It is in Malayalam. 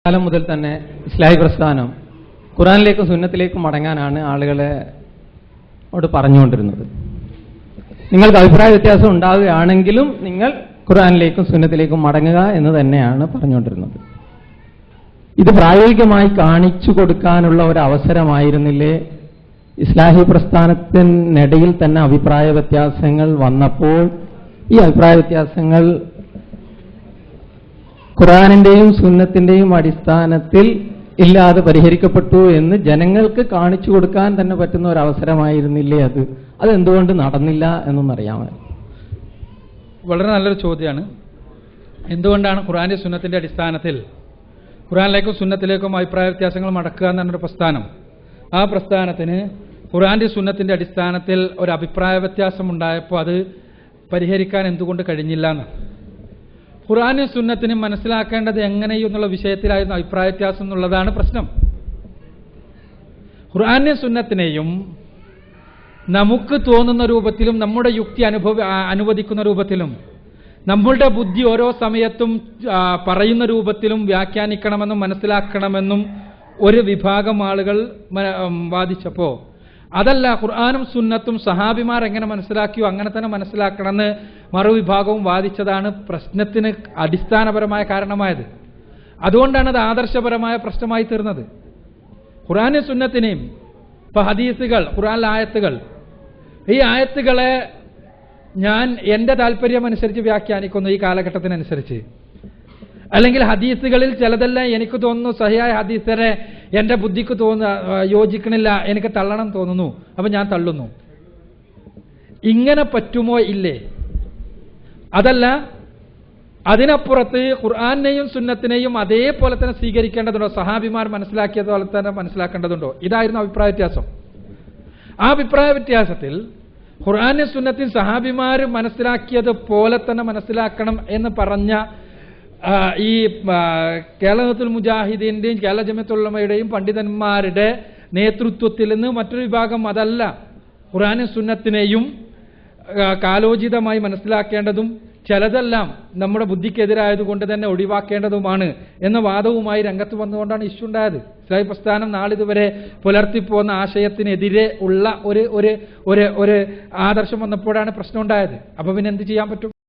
കാലം മുതൽ തന്നെ ഇസ്ലാഹി പ്രസ്ഥാനം ഖുർആനിലേക്കും സുന്നത്തിലേക്കും മടങ്ങാനാണ് ആളുകളെ പറഞ്ഞുകൊണ്ടിരുന്നത്. നിങ്ങൾക്ക് അഭിപ്രായ വ്യത്യാസം ഉണ്ടാവുകയാണെങ്കിലും നിങ്ങൾ ഖുർആനിലേക്കും സുന്നത്തിലേക്കും മടങ്ങുക എന്ന് തന്നെയാണ് പറഞ്ഞുകൊണ്ടിരുന്നത്. ഇത് പ്രായോഗികമായി കാണിച്ചു കൊടുക്കാനുള്ള ഒരു അവസരമായിരുന്നില്ലേ ഇസ്ലാഹി പ്രസ്ഥാനത്തിനിടയിൽ തന്നെ അഭിപ്രായ വ്യത്യാസങ്ങൾ വന്നപ്പോൾ ഈ അഭിപ്രായ വ്യത്യാസങ്ങൾ ഖുർആനിന്റെയും സുന്നത്തിന്റെയും അടിസ്ഥാനത്തിൽ ഇല്ലാതെ പരിഹരിക്കപ്പെട്ടു എന്ന് ജനങ്ങൾക്ക് കാണിച്ചു കൊടുക്കാൻ തന്നെ പറ്റുന്ന ഒരു അവസരമായിരുന്നില്ലേ അതെന്തുകൊണ്ട് നടന്നില്ല എന്നൊന്നറിയാമോ? വളരെ നല്ലൊരു ചോദ്യമാണ്. എന്തുകൊണ്ടാണ് ഖുർആന്റെ സുന്നത്തിന്റെ അടിസ്ഥാനത്തിൽ ഖുർആനിലേക്കും സുന്നത്തിലേക്കും അഭിപ്രായ വ്യത്യാസങ്ങൾ മടക്കുക എന്നൊരു പ്രസ്ഥാനം, ആ പ്രസ്ഥാനത്തിന് ഖുർആന്റെ സുന്നത്തിന്റെ അടിസ്ഥാനത്തിൽ ഒരു അഭിപ്രായ വ്യത്യാസം ഉണ്ടായപ്പോൾ അത് പരിഹരിക്കാൻ എന്തുകൊണ്ട് കഴിഞ്ഞില്ല എന്ന്? ഖുർആനും സുന്നത്തിനും മനസ്സിലാക്കേണ്ടത് എങ്ങനെയെന്നുള്ള വിഷയത്തിലായിരുന്നു അഭിപ്രായ വ്യത്യാസം എന്നുള്ളതാണ് പ്രശ്നം. ഖുർആനെയും സുന്നത്തിനെയും നമുക്ക് തോന്നുന്ന രൂപത്തിലും നമ്മുടെ യുക്തി അനുവദിക്കുന്ന രൂപത്തിലും നമ്മളുടെ ബുദ്ധി ഓരോ സമയത്തും പറയുന്ന രൂപത്തിലും വ്യാഖ്യാനിക്കണമെന്നും മനസ്സിലാക്കണമെന്നും ഒരു വിഭാഗം ആളുകൾ വാദിച്ചപ്പോൾ അതല്ല, ഖുർആനും സുന്നത്തും സഹാബിമാർ എങ്ങനെ മനസ്സിലാക്കിയോ അങ്ങനെ തന്നെ മനസ്സിലാക്കണമെന്ന് മറുവിഭാഗവും വാദിച്ചതാണ് പ്രശ്നത്തിന് അടിസ്ഥാനപരമായ കാരണമായത്. അതുകൊണ്ടാണ് അത് ആദർശപരമായ പ്രശ്നമായി തീർന്നത്. ഖുർആനും സുന്നത്തിനെയും ഇപ്പൊ ഹദീസുകൾ, ഖുർആനിലെ ആയത്തുകൾ, ഈ ആയത്തുകളെ ഞാൻ എൻ്റെ താല്പര്യമനുസരിച്ച് വ്യാഖ്യാനിക്കുന്നു ഈ കാലഘട്ടത്തിനനുസരിച്ച്, അല്ലെങ്കിൽ ഹദീസുകളിൽ ചിലതെല്ലാം എനിക്ക് തോന്നുന്നു സഹിയായ ഹദീസിനെ എൻ്റെ ബുദ്ധിക്ക് യോജിക്കണില്ല, എനിക്ക് തള്ളണം തോന്നുന്നു, അപ്പൊ ഞാൻ തള്ളുന്നു. ഇങ്ങനെ പറ്റുമോ? ഇല്ലേ? അതല്ല, അതിനപ്പുറത്ത് ഖുർആനെയും സുന്നത്തിനെയും അതേപോലെ തന്നെ സ്വീകരിക്കേണ്ടതുണ്ടോ? സഹാബിമാർ മനസ്സിലാക്കിയതുപോലെ തന്നെ മനസ്സിലാക്കേണ്ടതുണ്ടോ? ഇതായിരുന്നു അഭിപ്രായ വ്യത്യാസം. ആ അഭിപ്രായ വ്യത്യാസത്തിൽ ഖുർആനും സുന്നത്തിൽ സഹാബിമാർ മനസ്സിലാക്കിയതുപോലെ തന്നെ മനസ്സിലാക്കണം എന്ന് പറഞ്ഞ ഈ കേരളത്തിൽ മുജാഹിദീന്റെയും കേരള ജമിഅത്തുൽ ഉലമയുടെയും പണ്ഡിതന്മാരുടെ നേതൃത്വത്തിൽ നിന്ന് മറ്റൊരു വിഭാഗം അതല്ല, ഖുർആനും സുന്നത്തിനെയും കാലോചിതമായി മനസ്സിലാക്കേണ്ടതും ചിലതെല്ലാം നമ്മുടെ ബുദ്ധിക്കെതിരായതുകൊണ്ട് തന്നെ ഒഴിവാക്കേണ്ടതുമാണ് എന്ന വാദവുമായി രംഗത്ത് വന്നുകൊണ്ടാണ് ഇഷ്യൂ ഉണ്ടായത്. ഇസ്ലാഹി പ്രസ്ഥാനം നാളിതുവരെ പുലർത്തിപ്പോന്ന ആശയത്തിനെതിരെ ഉള്ള ഒരു ആദർശം വന്നപ്പോഴാണ് പ്രശ്നം ഉണ്ടായത്. അപ്പൊ പിന്നെ എന്ത് ചെയ്യാൻ പറ്റും?